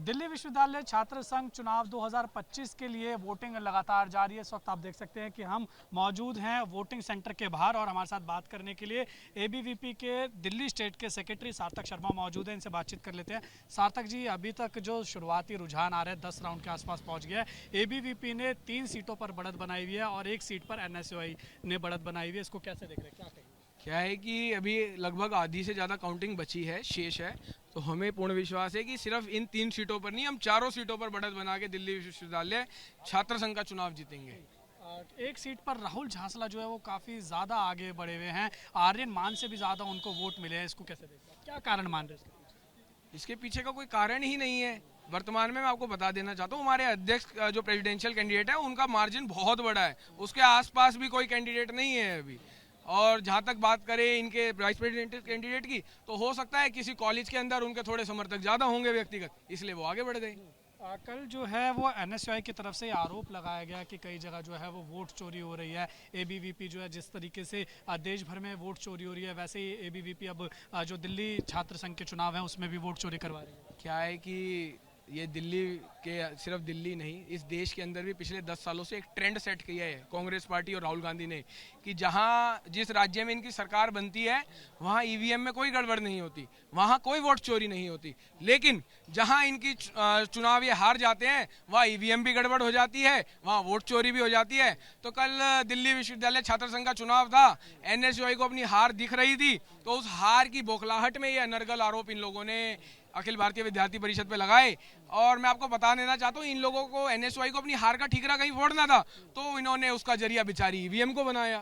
दिल्ली विश्वविद्यालय छात्र संघ चुनाव 2025 के लिए वोटिंग लगातार जारी है। इस वक्त आप देख सकते हैं कि हम मौजूद हैं वोटिंग सेंटर के बाहर और हमारे साथ बात करने के लिए एबीवीपी के दिल्ली स्टेट के सेक्रेटरी सार्थक शर्मा मौजूद हैं। इनसे बातचीत कर लेते हैं। सार्थक जी, अभी तक जो शुरुआती रुझान आ रहे हैं 10 राउंड के आसपास पहुंच गया है। एबीवीपी ने 3 सीटों पर बढ़त बनाई हुई है और 1 सीट पर एनएसयूआई ने बढ़त बनाई हुई है। इसको कैसे देख रहे हैं, क्या कहेंगे? क्या है कि अभी लगभग आधी से ज़्यादा काउंटिंग बची है, शेष है, तो हमें पूर्ण विश्वास है कि सिर्फ इन 3 सीटों पर नहीं, हम 4 सीटों पर बढ़त बना के दिल्ली विश्वविद्यालय छात्र संघ का चुनाव जीतेंगे। 1 सीट पर राहुल झांसला जो है वो काफ़ी ज़्यादा आगे बढ़े हुए हैं। आर्यन मान से भी ज़्यादा उनको वोट मिले हैं। इसको कैसे देखते हैं, क्या कारण मान रहे हैं इसके पीछे का कोई कारण ही नहीं है। वर्तमान में मैं आपको बता देना चाहता हूँ, हमारे अध्यक्ष जो प्रेसिडेंशियल कैंडिडेट है उनका मार्जिन बहुत बड़ा है, उसके आसपास भी कोई कैंडिडेट नहीं है अभी। और जहाँ तक बात करें इनके वाइस प्रेसिडेंट कैंडिडेट की, तो हो सकता है किसी कॉलेज के अंदर उनके थोड़े समर्थक ज़्यादा होंगे व्यक्तिगत, इसलिए वो आगे बढ़ गए। कल जो है वो एनएसयूआई की तरफ से आरोप लगाया गया कि कई जगह जो है वो वोट चोरी हो रही है। एबीवीपी जो है जिस तरीके से देश भर में वोट चोरी हो रही है, वैसे ही एबीवीपी अब जो दिल्ली छात्र संघ के चुनाव है उसमें भी वोट चोरी करवा रही है। क्या है कि ये दिल्ली के, सिर्फ दिल्ली नहीं, इस देश के अंदर भी पिछले 10 सालों से एक ट्रेंड सेट किया है कांग्रेस पार्टी और राहुल गांधी ने कि जहां जिस राज्य में इनकी सरकार बनती है वहां ईवीएम में कोई गड़बड़ नहीं होती, वहां कोई वोट चोरी नहीं होती। लेकिन जहां इनकी चुनाव ये हार जाते हैं वहां ईवीएम भी गड़बड़ हो जाती है, वहां वोट चोरी भी हो जाती है। तो कल दिल्ली विश्वविद्यालय छात्र संघ का चुनाव था, एनएसयूआई को अपनी हार दिख रही थी, तो उस हार की बौखलाहट में ये अनर्गल आरोप इन लोगों ने अखिल भारतीय विद्यार्थी परिषद पे लगाए। और मैं आपको बता देना चाहता हूँ, इन लोगों को एनएसयूआई को अपनी हार का ठीकरा कहीं फोड़ना था, तो इन्होंने उसका जरिया बिचारी ईवीएम को बनाया।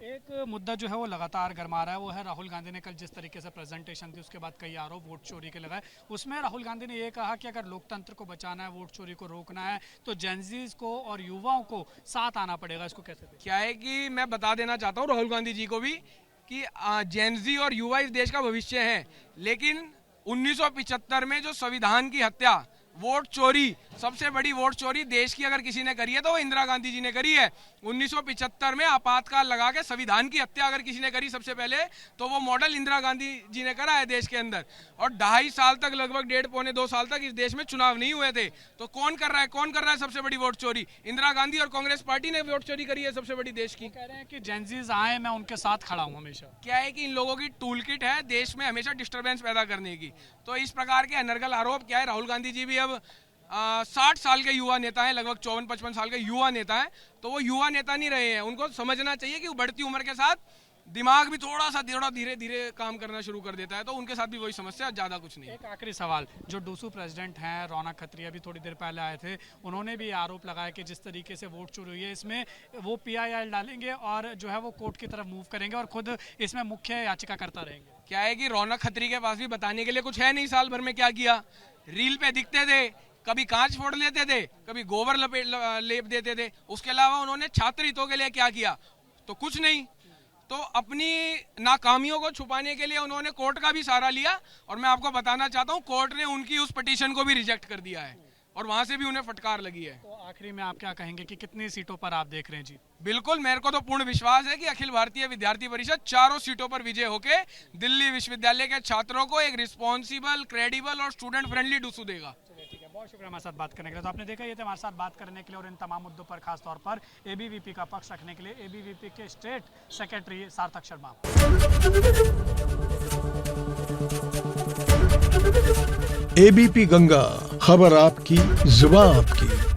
एक मुद्दा जो है वो लगातार गरमा रहा है, वो है राहुल गांधी ने कल जिस तरीके से प्रेजेंटेशन दी उसके बाद कई आरोप वोट चोरी के लगाए। उसमें राहुल गांधी ने ये कहा कि अगर लोकतंत्र को बचाना है, वोट चोरी को रोकना है, तो जेनजीज को और युवाओं को साथ आना पड़ेगा। इसको कैसे देखते हैं? क्या है कि मैं बता देना चाहता हूँ राहुल गांधी जी को भी कि जेनजी और युवा इस देश का भविष्य है, लेकिन 1975 में जो संविधान की हत्या, वोट चोरी, सबसे बड़ी वोट चोरी देश की अगर किसी ने करी है तो वो इंदिरा गांधी जी ने करी है। 1975 में आपातकाल लगा के संविधान की हत्या अगर किसी ने करी सबसे पहले, तो वो मॉडल इंदिरा गांधी जी ने करा है देश के अंदर। और 2.5 साल तक, लगभग 1.5 पौने 2 साल तक इस देश में चुनाव नहीं हुए थे। तो कौन कर रहा है सबसे बड़ी वोट चोरी? इंदिरा गांधी और कांग्रेस पार्टी ने वोट चोरी करी है सबसे बड़ी देश की। कह रहे हैं कि जेनजीज आए, मैं उनके साथ खड़ा हूँ हमेशा। क्या है कि इन लोगों की टूल किट है देश में हमेशा डिस्टर्बेंस पैदा करने की। तो इस प्रकार के अनर्गल आरोप, क्या है, राहुल गांधी जी भी अब 60 साल के युवा नेता हैं, लगभग 54-55 साल के युवा नेता हैं, तो वो युवा नेता नहीं रहे हैं। उनको समझना चाहिए कि बढ़ती उम्र के साथ दिमाग भी थोड़ा धीरे धीरे काम करना शुरू कर देता है, तो उनके साथ भी वही समस्या, ज़्यादा कुछ नहीं। एक आखिरी सवाल, जो डूसू प्रेसिडेंट हैं रौनक खत्री अभी थोड़ी देर पहले आए थे, उन्होंने भी आरोप लगाया कि जिस तरीके से वोट चोरी हुई है इसमें वो PIL डालेंगे और जो है वो कोर्ट की तरफ मूव करेंगे और खुद इसमें मुख्य याचिका करता रहेंगे। क्या है कि रौनक खत्री के पास भी बताने के लिए कुछ है नहीं। साल भर में क्या किया? रील पे दिखते थे, कभी कांच फोड़ लेते थे, कभी गोबर लेप देते थे। उसके अलावा उन्होंने छात्र हितों के लिए क्या किया? तो कुछ नहीं। तो अपनी नाकामियों को छुपाने के लिए उन्होंने कोर्ट का भी सहारा लिया, और मैं आपको बताना चाहता हूं कोर्ट ने उनकी उस पिटीशन को भी रिजेक्ट कर दिया है और वहां से भी उन्हें फटकार लगी है। तो आखिरी में आप क्या कहेंगे कि कितनी सीटों पर आप देख रहे हैं जी? बिल्कुल, मेरे को तो पूर्ण विश्वास है कि अखिल भारतीय विद्यार्थी परिषद 4 सीटों पर विजय होके दिल्ली विश्वविद्यालय के छात्रों को एक रिस्पॉन्सिबल, क्रेडिबल और स्टूडेंट फ्रेंडली डूसू देगा। ठीक है, बहुत शुक्रिया हमारे साथ बात करने के लिए। तो आपने देखा, ये थे हमारे साथ बात करने के लिए और इन तमाम मुद्दों पर खास तौर पर एबीवीपी का पक्ष रखने के लिए एबीवीपी के स्टेट सेक्रेटरी सार्थक शर्मा। एबीपी गंगा, खबर आपकी, जुबान आपकी।